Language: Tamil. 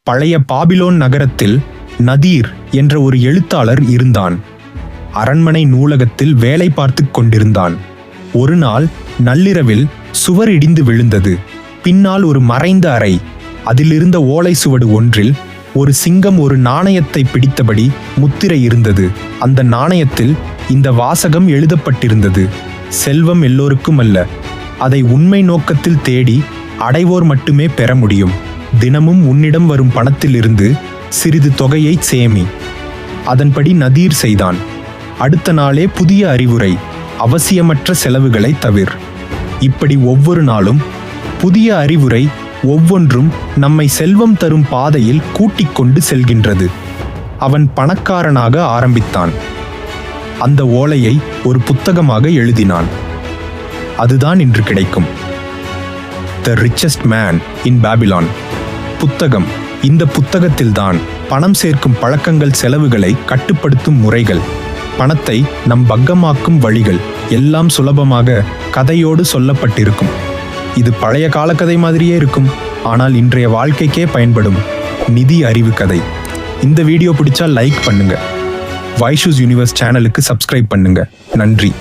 பழைய பாபிலோன் நகரத்தில் நதீர் என்ற ஒரு எழுத்தாளர் இருந்தான். அரண்மனை நூலகத்தில் வேலை பார்த்து கொண்டிருந்தான். ஒரு நாள் நள்ளிரவில் சுவர் இடிந்து விழுந்தது. பின்னால் ஒரு மறைந்த அறை. அதிலிருந்த ஓலை சுவடு ஒன்றில் ஒரு சிங்கம் ஒரு நாணயத்தை பிடித்தபடி முத்திரை இருந்தது. அந்த நாணயத்தில் இந்த வாசகம் எழுதப்பட்டிருந்தது: செல்வம் எல்லோருக்கும் அல்ல, அதை உண்மை நோக்கத்தில் தேடி அடைவோர் மட்டுமே பெற முடியும். தினமும் உன்னிடம் வரும் பணத்திலிருந்து சிறிது தொகையை சேமி. அதன்படி நதீர் செய்தான். அடுத்த நாளே புதிய அறிவுரை: அவசியமற்ற செலவுகளை தவிர். இப்படி ஒவ்வொரு நாளும் புதிய அறிவுரை, ஒவ்வொன்றும் நம்மை செல்வம் தரும் பாதையில் கூட்டிக் கொண்டு செல்கின்றது. அவன் பணக்காரனாக ஆரம்பித்தான். அந்த ஓலையை ஒரு புத்தகமாக எழுதினான். அதுதான் இன்று கிடைக்கும் த ரிச்சஸ்ட் மேன் இன் பாபிலான் புத்தகம். இந்த புத்தகத்தில்தான் பணம் சேர்க்கும் பழக்கங்கள், செலவுகளை கட்டுப்படுத்தும் முறைகள், பணத்தை நம் பக்கமாக்கும் வழிகள் எல்லாம் சுலபமாக கதையோடு சொல்லப்பட்டிருக்கும். இது பழைய கால கதை மாதிரியே இருக்கும், ஆனால் இன்றைய வாழ்க்கைக்கே பயன்படும் நிதி அறிவு கதை. இந்த வீடியோ பிடிச்சா லைக் பண்ணுங்க. வைஷூஸ் யூனிவர்ஸ் சேனலுக்கு சப்ஸ்கிரைப் பண்ணுங்க. நன்றி.